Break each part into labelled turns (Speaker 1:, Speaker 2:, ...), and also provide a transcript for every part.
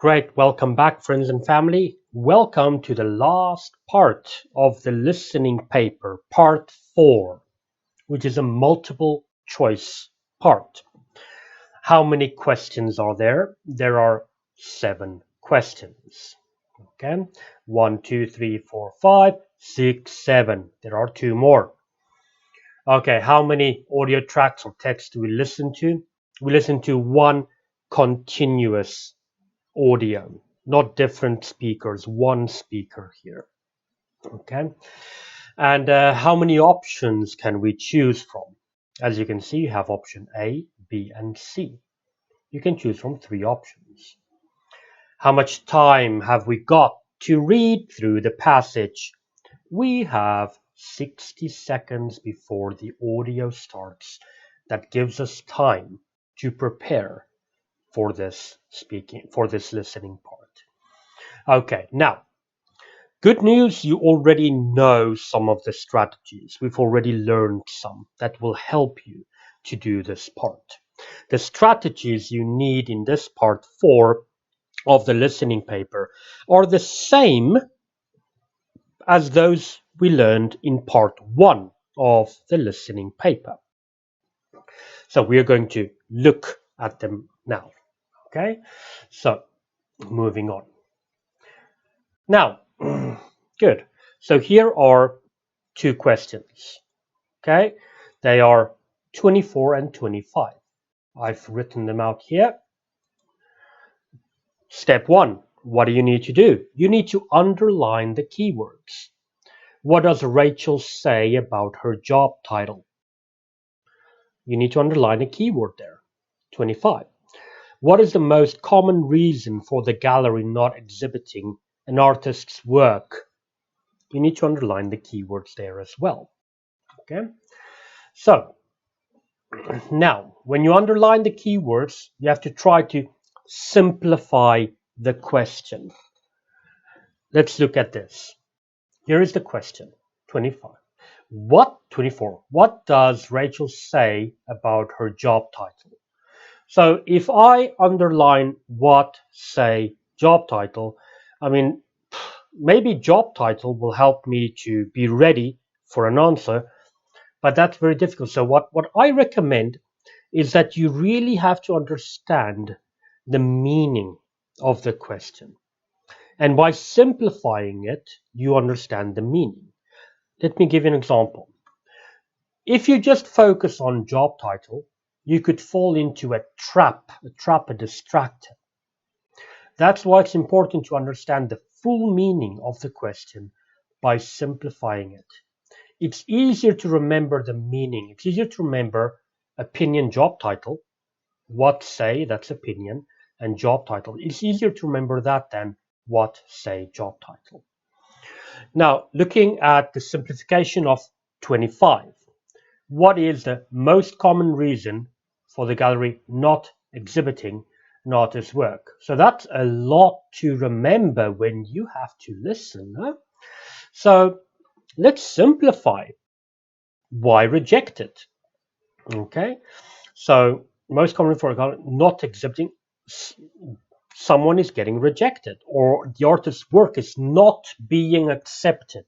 Speaker 1: Great, welcome back friends and family. Welcome to the last part of the listening paper, part 4, which is a multiple choice part. How many questions are there? There are 7 questions. Okay, 1, 2, 3, 4, 5, 6, 7. There are 2 more. Okay, how many audio tracks or text do we listen to? We listen to one continuous audio, not different speakers, one speaker here. Okay, and how many options can we choose from? As you can see, you have option A, B, and C. You can choose from 3 options. How much time have we got to read through the passage? We have 60 seconds before the audio starts. That gives us time to prepare for this listening part. Okay, now, good news, you already know some of the strategies. We've already learned some that will help you to do this part. The strategies you need in this part 4 of the listening paper are the same as those we learned in part 1 of the listening paper. So we are going to look at them now. Okay, so moving on. Now, good. So here are 2 questions. Okay, they are 24 and 25. I've written them out here. Step 1, what do you need to do? You need to underline the keywords. What does Rachel say about her job title? You need to underline a keyword there. 25. What is the most common reason for the gallery not exhibiting an artist's work? You need to underline the keywords there as well. Okay, so now when you underline the keywords, you have to try to simplify the question. Let's look at this. Here is the question, 25. 24. What does Rachel say about her job title? So if I underline what, say, job title, I mean, maybe job title will help me to be ready for an answer, but that's very difficult. So what I recommend is that you really have to understand the meaning of the question. And by simplifying it, you understand the meaning. Let me give you an example. If you just focus on job title, you could fall into a trap, a distractor. That's why it's important to understand the full meaning of the question by simplifying it. It's easier to remember the meaning. It's easier to remember opinion, job title, what, say, that's opinion, and job title. It's easier to remember that than what, say, job title. Now, looking at the simplification of 25. What is the most common reason for the gallery not exhibiting an artist's work? So that's a lot to remember when you have to listen. Huh? So let's simplify. Why rejected? Okay, so most common for a gallery not exhibiting, someone is getting rejected, or the artist's work is not being accepted.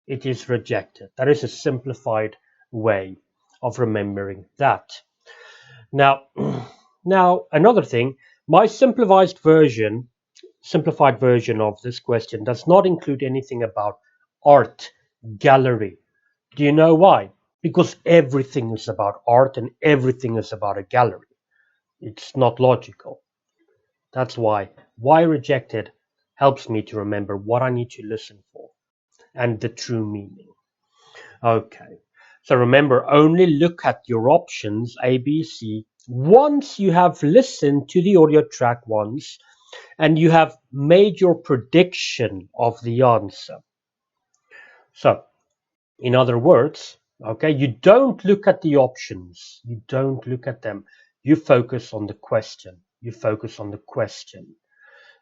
Speaker 1: It is rejected. That is a simplified way of remembering that. Now another thing, my simplified version of this question does not include anything about art gallery. Do you know why? Because everything is about art and everything is about a gallery. It's not logical. That's why rejected helps me to remember what I need to listen for and the true meaning. Okay, so remember, only look at your options A, B, C once you have listened to the audio track once and you have made your prediction of the answer. So, in other words, okay, you don't look at the options. You don't look at them. You focus on the question. You focus on the question.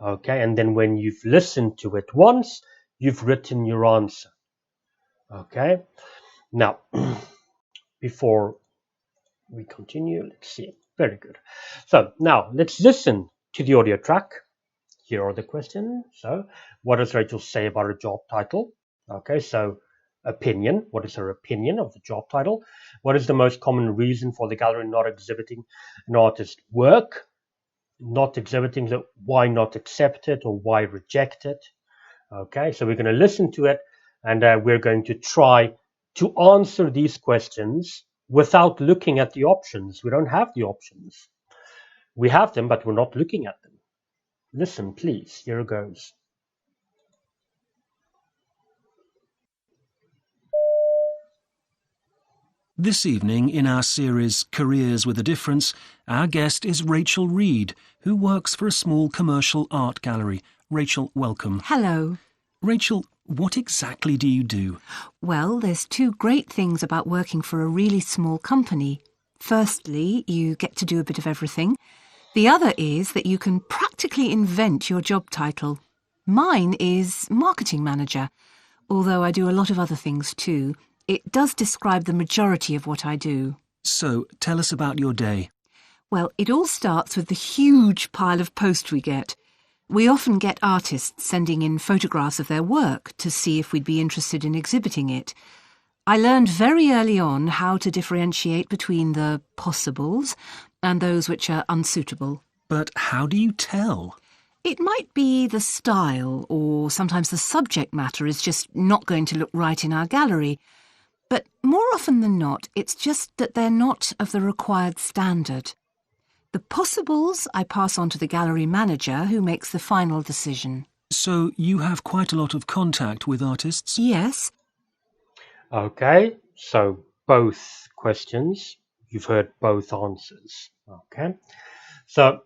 Speaker 1: Okay, and then when you've listened to it once, you've written your answer. Okay, now, before we continue, let's see. Very good. So now let's listen to the audio track here are the questions. So, what does Rachel say about her job title? Okay, so opinion. What is her opinion of the job title? What is the most common reason for the gallery not exhibiting an artist's work? Not exhibiting, so why not accept it or why reject it? Okay, so we're going to listen to it and we're going to try to answer these questions without looking at the options. We don't have the options. We have them, but we're not looking at them. Listen, please. Here it goes.
Speaker 2: This evening, in our series Careers with a Difference, our guest is Rachel Reed, who works for a small commercial art gallery. Rachel, welcome.
Speaker 3: Hello.
Speaker 2: Rachel, what exactly do you do?
Speaker 3: Well, there's two great things about working for a really small company. Firstly, you get to do a bit of everything. The other is that you can practically invent your job title. Mine is marketing manager, although I do a lot of other things too. It does describe the majority of what I do.
Speaker 2: So, tell us about your day.
Speaker 3: Well, it all starts with the huge pile of post we get. We often get artists sending in photographs of their work to see if we'd be interested in exhibiting it. I learned very early on how to differentiate between the possibles and those which are unsuitable.
Speaker 2: But how do you tell?
Speaker 3: It might be the style, or sometimes the subject matter is just not going to look right in our gallery. But more often than not, it's just that they're not of the required standard. The possibles I pass on to the gallery manager, who makes the final decision.
Speaker 2: So you have quite a lot of contact with artists?
Speaker 3: Yes.
Speaker 1: Okay, so both questions. You've heard both answers. Okay, so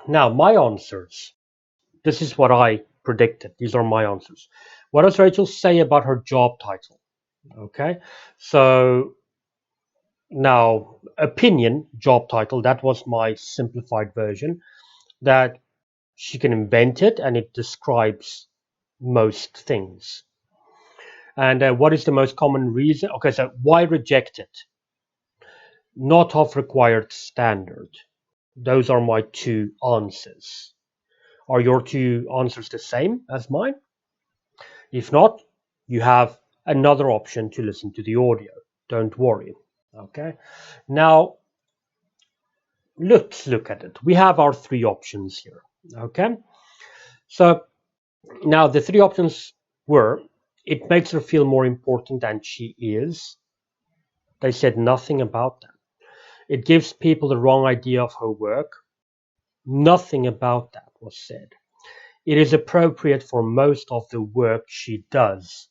Speaker 1: now my answers. This is what I predicted. These are my answers. What does Rachel say about her job title? Okay, so now opinion, job title, that was my simplified version, that she can invent it and it describes most things. And what is the most common reason? Okay, so why reject it? Not of required standard. Those are my two answers. Are your two answers the same as mine? If not, you have another option to listen to the audio. Don't worry. Okay. Now, let's look at it. We have our three options here. Okay. So now the three options were, it makes her feel more important than she is. They said nothing about that. It gives people the wrong idea of her work. Nothing about that was said. It is appropriate for most of the work she does.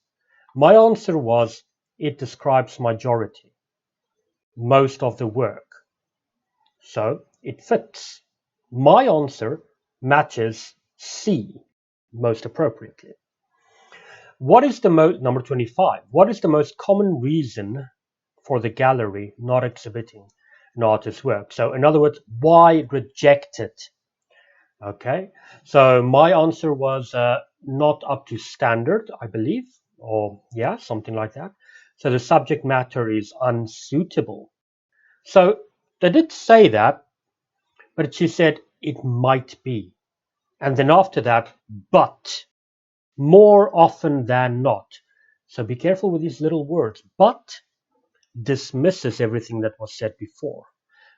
Speaker 1: My answer was, it describes majority, most of the work. So it fits. My answer matches C most appropriately. What is the number 25? What is the most common reason for the gallery not exhibiting an artist's work? So in other words, why reject it? Okay, so my answer was not up to standard, I believe, or yeah, something like that. So the subject matter is unsuitable. So they did say that, but she said it might be. And then after that, but more often than not. So be careful with these little words. But dismisses everything that was said before.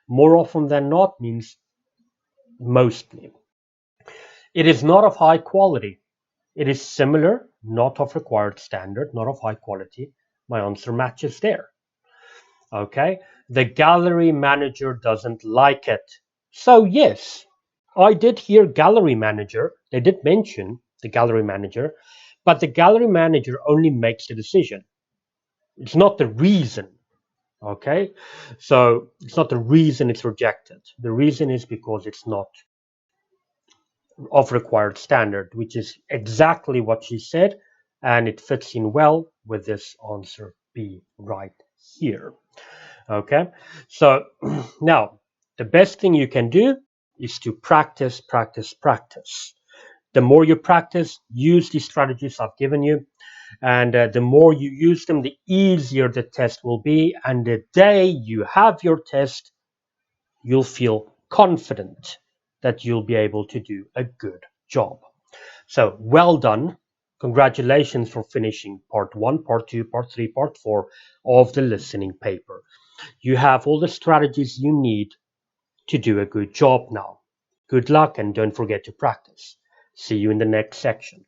Speaker 1: More often than not means mostly. It is not of high quality. It is similar, not of required standard, not of high quality. My answer matches there. Okay, the gallery manager doesn't like it. So yes, I did hear gallery manager. They did mention the gallery manager, but the gallery manager only makes the decision. It's not the reason. Okay, so it's not the reason it's rejected. The reason is because it's not of required standard, which is exactly what she said, and it fits in well with this answer B right here. Okay, so now the best thing you can do is to practice, practice, practice. The more you practice, use these strategies I've given you, and the more you use them, the easier the test will be. And the day you have your test, you'll feel confident that you'll be able to do a good job. So well done. Congratulations for finishing part 1, part 2, part 3, part 4 of the listening paper. You have all the strategies you need to do a good job now. Good luck and don't forget to practice. See you in the next section.